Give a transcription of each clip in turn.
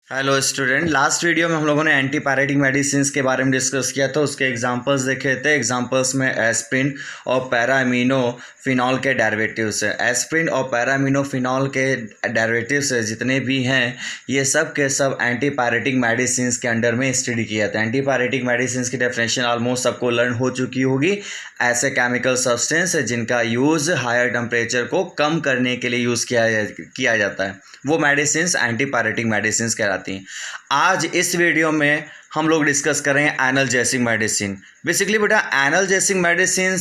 Hello student, last video में हम लोगों ने एंटीपायरेटिक मेडिसिन के बारे में डिस्कस किया था। उसके एग्जांपल्स देखे थे। एग्जांपल्स में एस्प्रिन और पैरामिनोफिनॉल के डेरिवेटिव्स है। एस्प्रिन और पैरामिनोफिनॉल के डेरिवेटिव्स जितने भी हैं ये सब के सब एंटीपायरेटिक मेडिसिन के अंडर में स्टडी किया था। एंटीपायरेटिक मेडिसिन की डेफिनेशन ऑलमोस्ट सबको लर्न हो चुकी होगी। ऐसे केमिकल सब्सटेंस है जिनका यूज़ हायर टेम्परेचर को कम करने के लिए यूज़ किया जाता है, वो मेडिसिन एंटीपायरेटिक मेडिसिन कहलाती हैं। आज इस वीडियो में हम लोग डिस्कस करेंगे एनाल्जेसिक मेडिसिन। बेसिकली बेटा एनाल्जेसिक मेडिसिन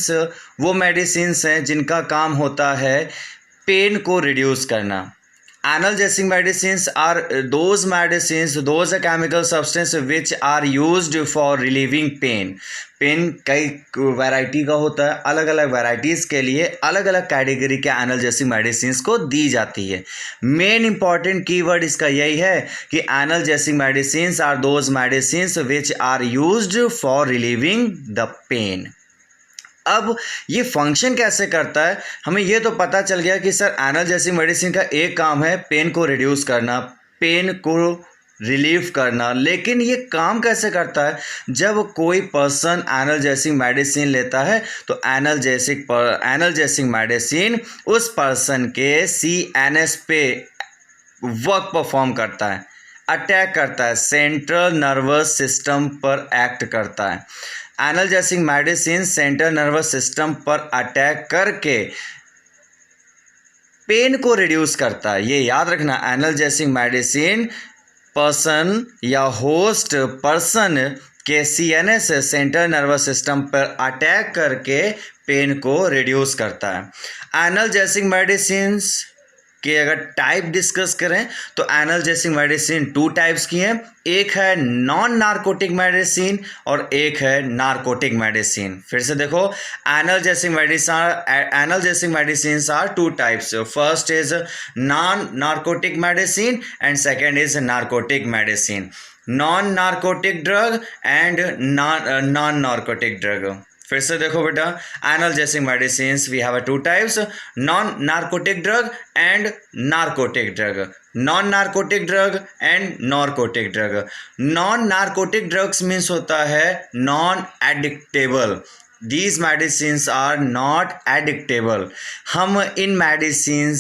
वो मेडिसिन हैं जिनका काम होता है पेन को रिड्यूस करना। Analgesic medicines are those chemical substance which are used for relieving pain. Pain कई वैरायटी का होता है, अलग अलग वैरायटीज़ के लिए अलग अलग कैटेगरी के एनाल्जेसिक मेडिसिन को दी जाती है। मेन इंपॉर्टेंट कीवर्ड इसका यही है कि analgesic medicine are those medicine which are used for relieving the pain. अब ये फंक्शन कैसे करता है, हमें ये तो पता चल गया कि सर एनाल्जेसिक मेडिसिन का एक काम है पेन को रिड्यूस करना, पेन को रिलीव करना। लेकिन ये काम कैसे करता है, जब कोई पर्सन एनाल्जेसिक मेडिसिन लेता है तो एनाल्जेसिक मेडिसिन उस पर्सन के CNS पे वर्क परफॉर्म करता है, अटैक करता है, सेंट्रल नर्वस सिस्टम पर एक्ट करता है। Analgesic medicine central nervous system पर अटैक करके पेन को रिड्यूस करता है। ये याद रखना, एनाल्जेसिक मेडिसिन पर्सन या होस्ट पर्सन के CNS सेंट्रल नर्वस सिस्टम पर अटैक करके पेन को रिड्यूस करता है। एनाल्जेसिक मेडिसिन के अगर टाइप डिस्कस करें तो एनाल्जेसिक मेडिसिन 2 टाइप्स की हैं। एक है नॉन नार्कोटिक मेडिसिन और एक है नार्कोटिक मेडिसिन। फिर से देखो, analgesic medicine are 2 types. First is non narcotic medicine and second is narcotic medicine. Non narcotic drug and non narcotic drug. फिर से देखो बेटा, analgesic medicine we have 2 types, non narcotic drug and narcotic drug. Non narcotic drug and narcotic drug. Non narcotic drugs means होता है non addictable. These medicine are not addictable. हम इन medicine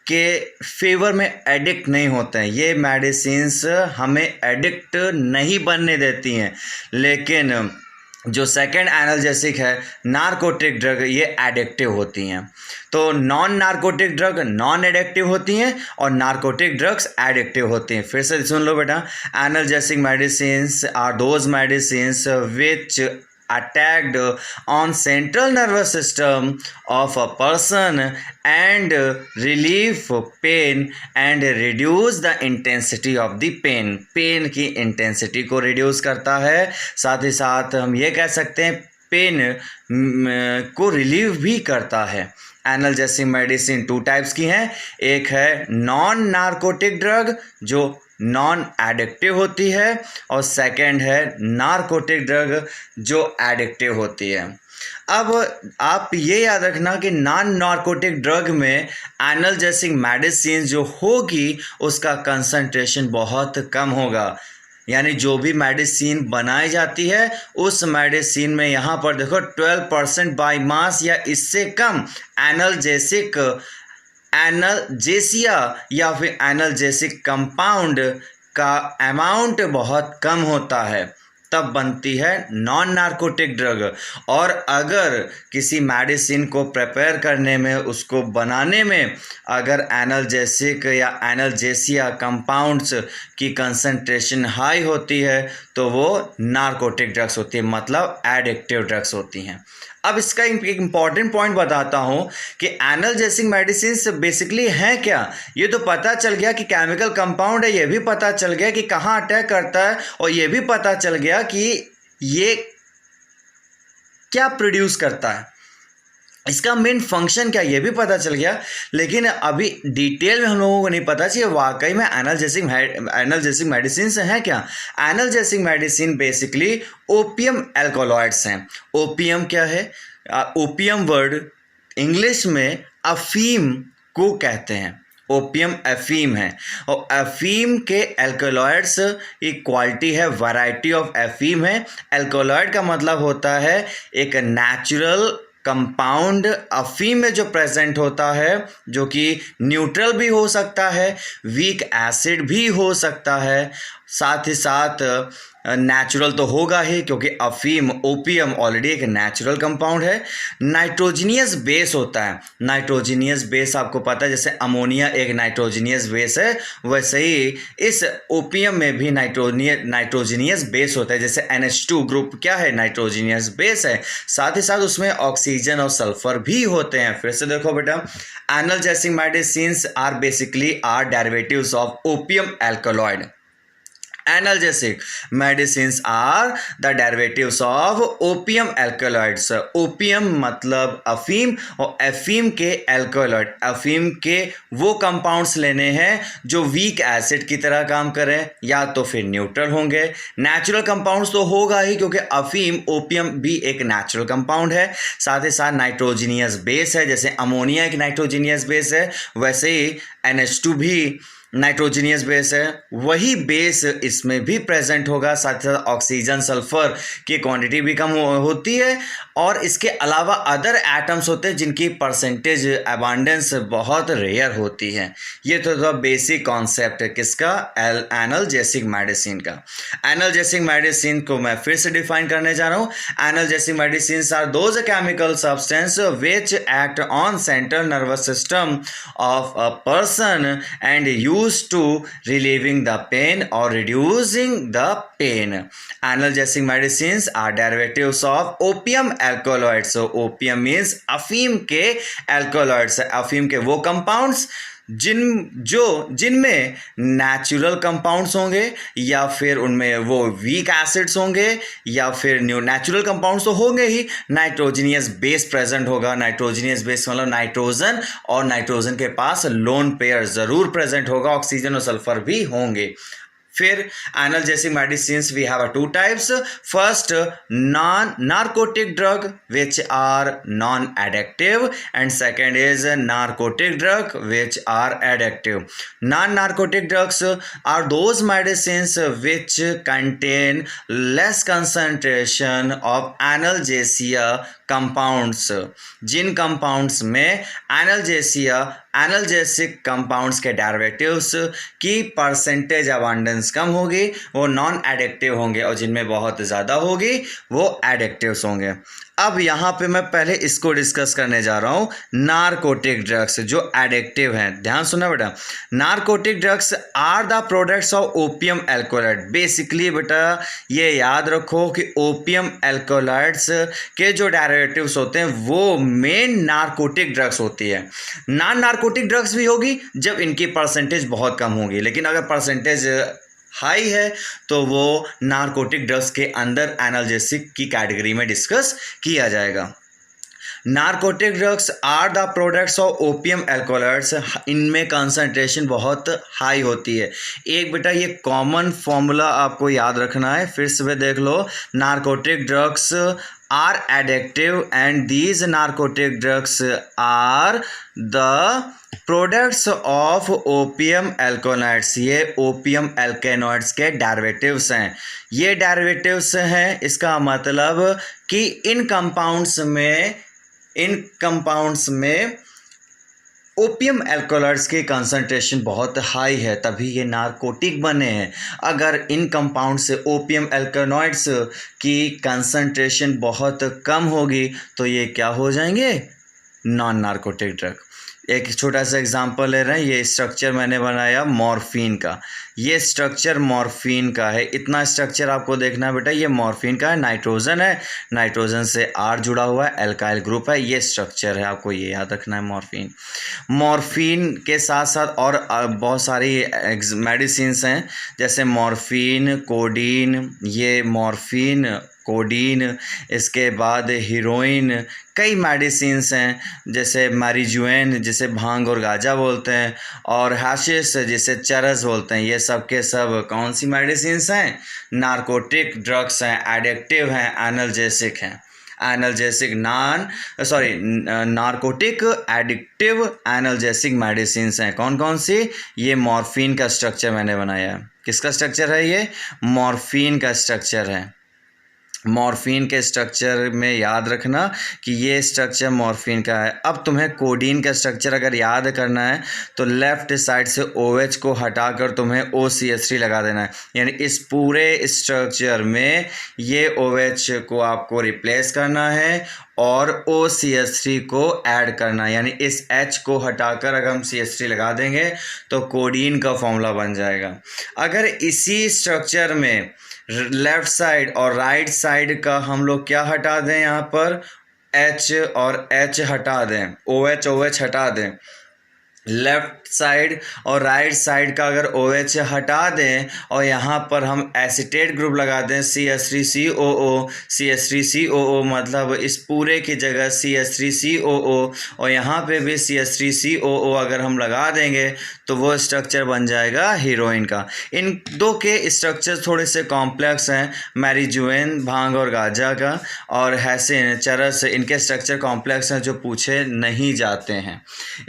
के favour में एडिक्ट नहीं होते हैं। ये मेडिसिन हमें एडिक्ट नहीं बनने देती हैं। लेकिन जो सेकेंड एनाल्जेसिक है नार्कोटिक ड्रग, ये एडिक्टिव होती हैं। तो non narcotic drug non addictive होती हैं और नार्कोटिक ड्रग्स एडिक्टिव होती हैं। फिर से सुन लो बेटा, analgesic medicines are those medicines which attacked on central nervous system of a person and relieve pain and reduce the intensity of the pain. Pain की इंटेंसिटी को रिड्यूस करता है, साथ ही साथ हम ये कह सकते हैं पेन को रिलीव भी करता है। एनाल्जेसिक मेडिसिन 2 टाइप्स की हैं। एक है नॉन नार्कोटिक ड्रग जो नॉन एडिक्टिव होती है और सेकेंड है नार्कोटिक ड्रग जो एडिक्टिव होती है। अब आप ये याद रखना कि नॉन नार्कोटिक ड्रग में एनाल्जेसिक मेडिसिन जो होगी उसका कंसंट्रेशन बहुत कम होगा। यानी जो भी मेडिसिन बनाई जाती है उस मेडिसिन में यहाँ पर देखो 12% बाई मास या इससे कम एनाल्जेसिया या फिर एनाल्जेसिक कंपाउंड का अमाउंट बहुत कम होता है, तब बनती है नॉन नार्कोटिक ड्रग। और अगर किसी मेडिसिन को प्रिपेयर करने में, उसको बनाने में अगर एनाल्जेसिक या एनाल्जेसिया कंपाउंड्स की कंसंट्रेशन हाई होती है तो वो नार्कोटिक ड्रग्स होती है, मतलब एडिक्टिव ड्रग्स होती हैं। अब इसका एक इम्पॉर्टेंट पॉइंट बताता हूँ कि एनाल्जेसिक मेडिसिन बेसिकली हैं क्या। ये तो पता चल गया कि केमिकल कंपाउंड है, ये भी पता चल गया कि कहाँ अटैक करता है, और ये भी पता चल गया कि ये क्या प्रोड्यूस करता है, इसका मेन फंक्शन क्या, ये भी पता चल गया। लेकिन अभी डिटेल में हम लोगों को नहीं पता चाहिए वाकई में एनाल्जेसिक मेडिसिन हैं क्या। Analgesic medicine basically opium alkaloids हैं। ओपियम क्या है, ओपियम वर्ड इंग्लिश में अफीम को कहते हैं। ओपियम अफीम है। और अफीम के एल्कोलॉइड्स की क्वालिटी है, वैरायटी ऑफ अफीम है। एल्कोलॉइड का मतलब होता है एक नेचुरल कंपाउंड अफीम में जो प्रेजेंट होता है, जो कि न्यूट्रल भी हो सकता है, वीक एसिड भी हो सकता है, साथ ही साथ नेचुरल तो होगा ही क्योंकि अफीम ओपियम ऑलरेडी एक नेचुरल कंपाउंड है। नाइट्रोजनियस बेस होता है। नाइट्रोजनियस बेस आपको पता है, जैसे अमोनिया एक नाइट्रोजनियस बेस है, वैसे ही इस ओपियम में भी नाइट्रोजनियस बेस होता है। जैसे NH2 ग्रुप क्या है, नाइट्रोजनियस बेस है। साथ ही साथ उसमें ऑक्सीजन और सल्फर भी होते हैं। फिर से देखो बेटा, analgesic medicines are basically are derivatives of opium alkaloid. Analgesic medicines are the derivatives of opium alkaloids। Opium मतलब अफीम और अफीम के एल्कोलॉइड, अफीम के वो कंपाउंड्स लेने हैं जो वीक एसिड की तरह काम करें या तो फिर न्यूट्रल होंगे। नेचुरल कंपाउंड्स तो होगा ही क्योंकि अफीम ओपियम भी एक नेचुरल कंपाउंड है। साथ ही साथ नाइट्रोजीनियस बेस है, जैसे अमोनिया एक नाइट्रोजीनियस बेस है, वैसे ही NH2 भी नाइट्रोजीनियस बेस है, वही बेस इसमें भी प्रेजेंट होगा। साथ ही साथ ऑक्सीजन सल्फर की क्वांटिटी भी कम होती है और इसके अलावा अदर एटम्स होते हैं जिनकी परसेंटेज अबांडेंस बहुत रेयर होती है। ये तो बेसिक कॉन्सेप्ट है किसका, एनाल्जेसिक मेडिसिन का। एनाल्जेसिक मेडिसिन को मैं फिर से डिफाइन करने जा रहा हूँ। Analgesic medicine are those chemical substance which act on central nervous system of a person and used to relieving the pain or reducing the pain. Analgesic medicines are derivatives of opium alkaloids. So opium means अफीम के alkaloids, अफीम के वो compounds जिनमें natural compounds होंगे या फिर उनमें वो वीक एसिड्स होंगे या फिर नेचुरल कंपाउंड्स तो होंगे ही, नाइट्रोजीनियस बेस प्रेजेंट होगा। नाइट्रोजीनियस बेस मतलब नाइट्रोजन, और नाइट्रोजन के पास लोन पेयर ज़रूर प्रेजेंट होगा, ऑक्सीजन और सल्फर भी होंगे। फिर analgesic medicines we have two types. First, non narcotic drug which are non addictive, and second is narcotic drug which are addictive. Non narcotic drugs are those medicines which contain less concentration of analgesia compounds. जिन compounds में analgesic compounds के derivatives की percentage abundance कम होगी वो non addictive होंगे, और जिनमें बहुत ज़्यादा होगी वो एडिक्टिव्स होंगे। अब यहाँ पे मैं पहले इसको डिस्कस करने जा रहा हूँ, नारकोटिक ड्रग्स जो एडिक्टिव हैं। ध्यान सुना बेटा, narcotic drugs are the products of opium alkaloid. Basically बेटा ये याद रखो कि ओपियम एल्कोलाइड्स के जो डेरिवेटिव्स होते हैं वो मेन नारकोटिक ड्रग्स होती है। नॉन नारकोटिक ड्रग्स भी होगी जब इनकी परसेंटेज बहुत कम होगी, लेकिन अगर परसेंटेज हाई है तो वो नारकोटिक ड्रग्स के अंदर एनाल्जेसिक की कैटेगरी में डिस्कस किया जाएगा। Narcotic drugs are the products of opium alkaloids. इनमें कंसंट्रेशन बहुत हाई होती है। एक बेटा ये कॉमन फॉर्मूला आपको याद रखना है, फिर से देख लो। Narcotic drugs are addictive and these narcotic drugs are the products of opium alkaloids. ये ओपियम एल्केनॉइड्स के डेरिवेटिव्स हैं। ये डेरिवेटिव्स हैं, इसका मतलब कि इन कंपाउंड्स में ओपियम एल्कोलॉइड्स की कंसंट्रेशन बहुत हाई है, तभी ये नारकोटिक बने हैं। अगर इन कंपाउंड से ओपियम एल्कोनॉइड्स की कंसंट्रेशन बहुत कम होगी तो ये क्या हो जाएंगे, नॉन नारकोटिक ड्रग। एक छोटा सा एग्जांपल ले रहे हैं, ये स्ट्रक्चर मैंने बनाया मॉर्फिन का। ये स्ट्रक्चर मॉर्फिन का है, इतना स्ट्रक्चर आपको देखना है बेटा। ये मॉर्फिन का है, नाइट्रोजन है, नाइट्रोजन से आर जुड़ा हुआ है, एल्काइल ग्रुप है, ये स्ट्रक्चर है, आपको ये याद रखना है मॉर्फिन। मॉर्फिन के साथ साथ और बहुत सारी मेडिसिन्स हैं, जैसे मॉर्फिन, कोडीन, ये मॉर्फिन, कोडीन, इसके बाद हीरोइन, कई मेडिसिन्स हैं जैसे मैरिजुएन जिसे भांग और गांजा बोलते हैं, और हैशिश जिसे चरस बोलते हैं। ये सब के सब कौन सी मेडिसिन्स हैं, नारकोटिक ड्रग्स हैं, एडिक्टिव हैं, एनाल्जेसिक हैं। Analgesic narcotic addictive analgesic medicine हैं। कौन कौन सी? ये मॉर्फिन का स्ट्रक्चर मैंने बनाया है। किसका स्ट्रक्चर है? ये मॉर्फिन का स्ट्रक्चर है। मॉर्फिन के स्ट्रक्चर में याद रखना कि ये स्ट्रक्चर मॉर्फिन का है। अब तुम्हें कोडीन का स्ट्रक्चर अगर याद करना है तो लेफ़्ट साइड से OH को हटाकर तुम्हें OCH3 लगा देना है। यानी इस पूरे स्ट्रक्चर में ये OH को आपको रिप्लेस करना है और OCH3 को ऐड करना है। यानी इस H को हटाकर अगर हम CH3 लगा देंगे तो कोडीन का फॉर्मूला बन जाएगा। अगर इसी स्ट्रक्चर में लेफ्ट साइड और राइट साइड का हम लोग क्या हटा दें, यहाँ पर H और H हटा दें, OH हटा दें, लेफ्ट साइड और राइट साइड का अगर OH हटा दें और यहाँ पर हम एसीटेट ग्रुप लगा दें CH3COO मतलब इस पूरे की जगह CH3COO और यहाँ पे भी CH3COO अगर हम लगा देंगे तो वो स्ट्रक्चर बन जाएगा हीरोइन का। इन दो के स्ट्रक्चर थोड़े से कॉम्प्लेक्स हैं, मैरिजुएन भांग और गांजा का और हैसिन चरस, इनके स्ट्रक्चर कॉम्प्लेक्स हैं जो पूछे नहीं जाते हैं।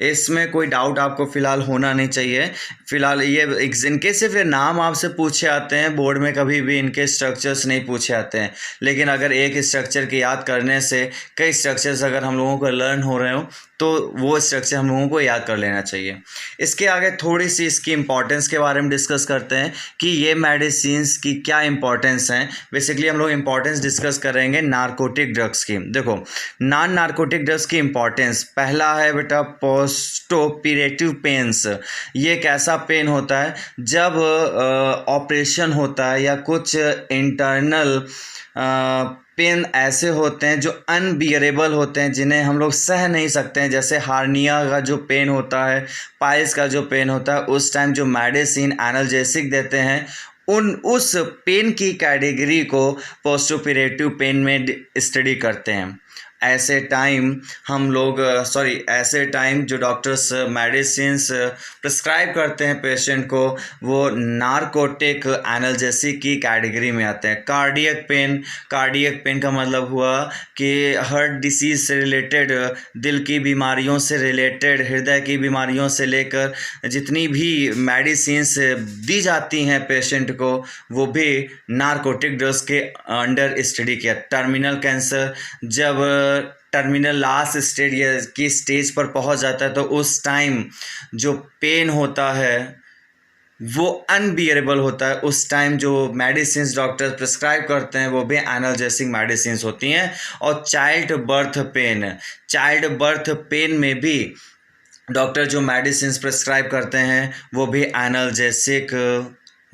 इसमें कोई डाउट आपको फिलहाल होना नहीं चाहिए। फिलहाल ये इनके सिर्फ नाम आपसे पूछे आते हैं बोर्ड में, कभी भी इनके स्ट्रक्चर्स नहीं पूछे आते हैं। लेकिन अगर एक स्ट्रक्चर की याद करने से कई स्ट्रक्चर्स अगर हम लोगों को लर्न हो रहे हो तो वो स्ट्रक्चर हम लोगों को याद कर लेना चाहिए। इसके आगे थोड़ी सी इसकी इम्पोर्टेंस के बारे में डिस्कस करते हैं कि ये मेडिसिन्स की क्या इंपॉर्टेंस हैं। बेसिकली हम लोग इम्पोर्टेंस डिस्कस करेंगे नारकोटिक ड्रग्स की। देखो, नॉन नारकोटिक ड्रग्स की इम्पॉर्टेंस, पहला है बेटा पोस्टोपरेटिव पेन्स। ये कैसा पेन होता है? जब ऑपरेशन होता है या कुछ इंटरनल पेन ऐसे होते हैं जो अनबियरेबल होते हैं, जिन्हें हम लोग सह नहीं सकते हैं, जैसे हार्निया का जो पेन होता है, पाइल्स का जो पेन होता है, उस टाइम जो मेडिसिन एनाल्जेसिक देते हैं उस पेन की कैटेगरी को पोस्टोपरेटिव पेन में स्टडी करते हैं। ऐसे टाइम जो डॉक्टर्स मेडिसिन्स प्रिस्क्राइब करते हैं पेशेंट को, वो नारकोटिक एनाल्जेसिक की कैटेगरी में आते हैं। कार्डियक पेन का मतलब हुआ कि हार्ट डिसीज़ से रिलेटेड, दिल की बीमारियों से रिलेटेड, हृदय की बीमारियों से लेकर जितनी भी मेडिसिन्स दी जाती हैं पेशेंट को, वो भी नारकोटिक ड्रग्स के अंडर स्टडी किया। टर्मिनल कैंसर, जब टर्मिनल लास्ट स्टेज की स्टेज पर पहुंच जाता है तो उस टाइम जो पेन होता है वो अनबियरेबल होता है। उस टाइम जो मेडिसिन्स डॉक्टर प्रिस्क्राइब करते हैं वो भी एनाल्जेसिक मेडिसिन्स होती हैं। और चाइल्ड बर्थ पेन में भी डॉक्टर जो मेडिसिन्स प्रिस्क्राइब करते हैं वो भी एनाल्जेसिक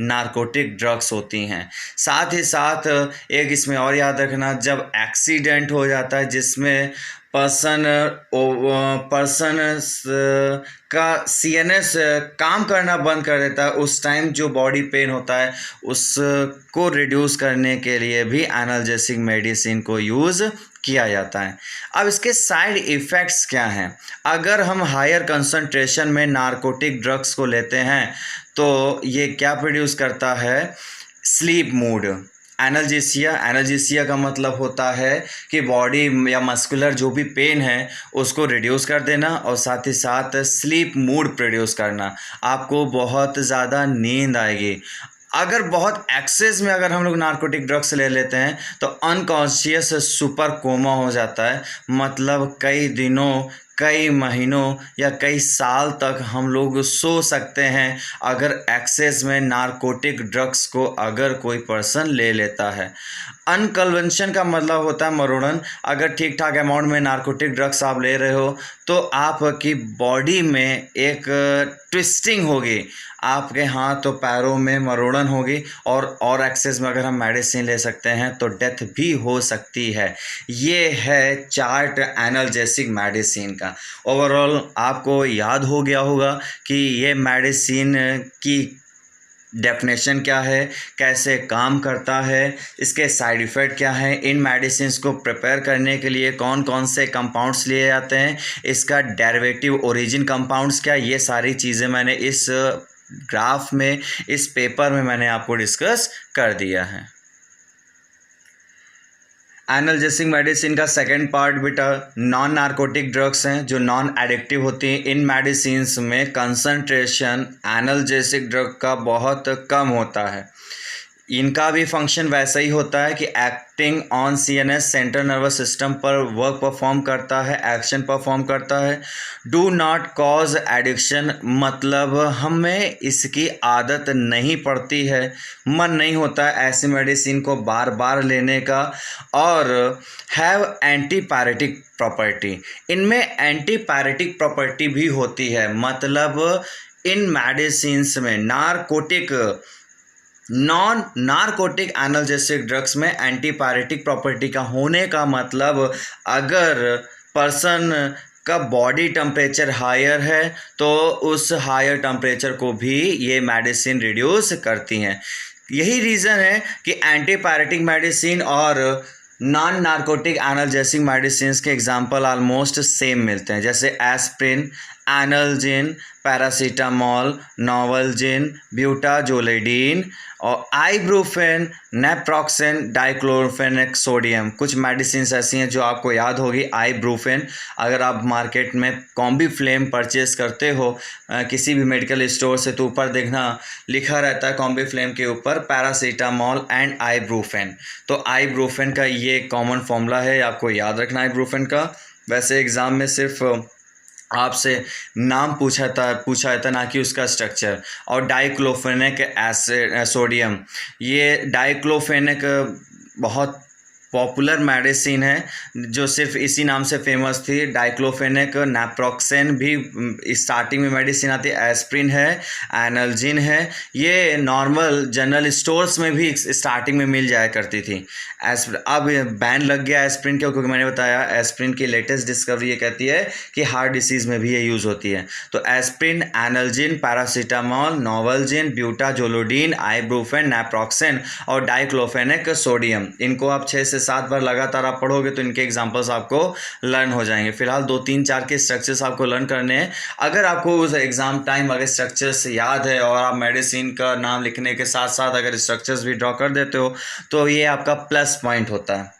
नारकोटिक ड्रग्स होती हैं। साथ ही साथ एक इसमें और याद रखना, जब एक्सीडेंट हो जाता है जिसमें पर्सन का CNS काम करना बंद कर देता है, उस टाइम जो बॉडी पेन होता है उसको रिड्यूस करने के लिए भी एनाल्जेसिक मेडिसिन को यूज़ किया जाता है। अब इसके साइड इफ़ेक्ट्स क्या हैं? अगर हम हायर कंसंट्रेशन में नारकोटिक ड्रग्स को लेते हैं तो ये क्या प्रोड्यूस करता है? Sleep mood. एनाल्जेसिया का मतलब होता है कि बॉडी या मस्कुलर जो भी पेन है उसको रिड्यूस कर देना और साथ ही साथ स्लीप मूड प्रोड्यूस करना। आपको बहुत ज़्यादा नींद आएगी। अगर बहुत एक्सेस में अगर हम लोग नारकोटिक ड्रग्स ले लेते हैं तो अनकॉन्शियस सुपर कोमा हो जाता है। मतलब कई दिनों, कई महीनों या कई साल तक हम लोग सो सकते हैं अगर एक्सेस में नारकोटिक ड्रग्स को अगर कोई पर्सन ले लेता है। अनकन्वेंशन का मतलब होता है मरोड़न। अगर ठीक ठाक अमाउंट में नारकोटिक ड्रग्स आप ले रहे हो तो आपकी बॉडी में एक ट्विस्टिंग होगी, आपके हाथ और पैरों में मरोड़न होगी और एक्सेस में अगर हम मेडिसिन ले सकते हैं तो डेथ भी हो सकती है। ये है चार्ट एनाल्जेसिक मेडिसिन का। ओवरऑल आपको याद हो गया होगा कि ये मेडिसिन की डेफिनेशन क्या है, कैसे काम करता है, इसके साइड इफ़ेक्ट क्या है, इन मेडिसिन्स को प्रिपेयर करने के लिए कौन कौन से कंपाउंड्स लिए जाते हैं, इसका डेरिवेटिव ओरिजिन कंपाउंड्स क्या, ये सारी चीज़ें मैंने इस ग्राफ में, इस पेपर में मैंने आपको डिस्कस कर दिया है। एनाल्जेसिक मेडिसिन का सेकंड पार्ट बेटा नॉन नार्कोटिक ड्रग्स हैं जो नॉन एडिक्टिव होती हैं। इन मेडिसिन्स में कंसंट्रेशन एनाल्जेसिक ड्रग का बहुत कम होता है। इनका भी फंक्शन वैसा ही होता है कि acting on CNS central nervous system पर वर्क परफॉर्म करता है, एक्शन परफॉर्म करता है। डू नॉट कॉज एडिक्शन, मतलब हमें इसकी आदत नहीं पड़ती है, मन नहीं होता है ऐसी मेडिसिन को बार बार लेने का। और हैव एंटीपायरेटिक प्रॉपर्टी, इनमें एंटीपायरेटिक प्रॉपर्टी भी होती है, मतलब इन मेडिसिन्स में नॉन नार्कोटिक एनाल्जेसिक ड्रग्स में एंटीपायरेटिक प्रॉपर्टी का होने का मतलब अगर पर्सन का बॉडी टेम्परेचर हायर है तो उस हायर टेम्परेचर को भी ये मेडिसिन रिड्यूस करती हैं। यही रीज़न है कि एंटीपायरेटिक मेडिसिन और नॉन नार्कोटिक एनाल्जेसिक मेडिसिन के एग्जाम्पल ऑलमोस्ट सेम मिलते हैं, जैसे एस्प्रिन, एनाल्जिन, पैरासीटामोल, नोवल्जिन, ब्यूटाजोलिडीन और आइब्रूफेन, नेप्रॉक्सेन, डाइक्लोरोफेनेक सोडियम। कुछ मेडिसिन ऐसी हैं जो आपको याद होगी। आइब्रूफेन, अगर आप मार्केट में कॉम्बीफ्लेम परचेज करते हो किसी भी मेडिकल स्टोर से तो ऊपर देखना लिखा रहता है कॉम्बीफ्लेम के ऊपर पैरासीटामोल एंड आइब्रूफेन। तो आइब्रूफेन का ये कॉमन फॉर्मूला है, आपको याद रखना आइब्रूफेन का। वैसे एग्ज़ाम में सिर्फ आपसे नाम पूछा था ना कि उसका स्ट्रक्चर। और डाइक्लोफेनेक एसिड सोडियम, ये डाइक्लोफेनेक बहुत पॉपुलर मेडिसिन है जो सिर्फ इसी नाम से फेमस थी। डाइक्लोफेनेक, नेप्रॉक्सेन भी स्टार्टिंग में मेडिसिन आती है, एस्प्रिन है, एनाल्जिन है, ये नॉर्मल जनरल स्टोर्स में भी स्टार्टिंग में मिल जाया करती थी। अब बैन लग गया एस्प्रिन के, क्योंकि मैंने बताया एस्प्रिन की लेटेस्ट डिस्कवरी ये कहती है कि हार्ट डिसीज़ में भी ये यूज़ होती है। तो एस्प्रिन, एनाल्जिन, पैरासीटामोल, नोवल्जिन, ब्यूटाजोलिडीन, आइब्रूफेन, नेप्रॉक्सेन और डाइक्लोफेनेक सोडियम, इनको आप 6 से 7 बार लगातार आप पढ़ोगे तो इनके एग्जांपल्स आपको लर्न हो जाएंगे। फिलहाल 2, 3, 4 के स्ट्रक्चर्स आपको लर्न करने हैं। अगर आपको उस एग्ज़ाम टाइम अगर स्ट्रक्चर्स याद है और आप मेडिसिन का नाम लिखने के साथ साथ अगर स्ट्रक्चर्स भी ड्रॉ कर देते हो तो ये आपका प्लस पॉइंट होता है।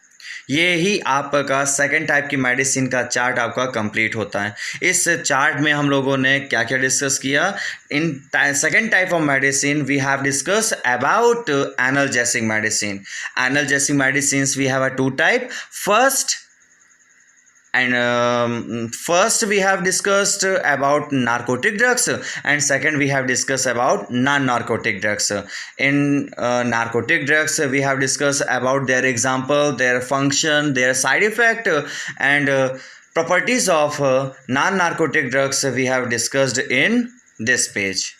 ये ही आपका सेकंड टाइप की मेडिसिन का चार्ट आपका कंप्लीट होता है। इस चार्ट में हम लोगों ने क्या क्या डिस्कस किया। In second type of medicine we have discuss about analgesic medicine. Analgesic medicine we have a 2 type. First we have discussed about narcotic drugs and second we have discussed about non-narcotic drugs. In narcotic drugs we have discussed about their example, their function, their side effect and properties of non-narcotic drugs we have discussed in this page.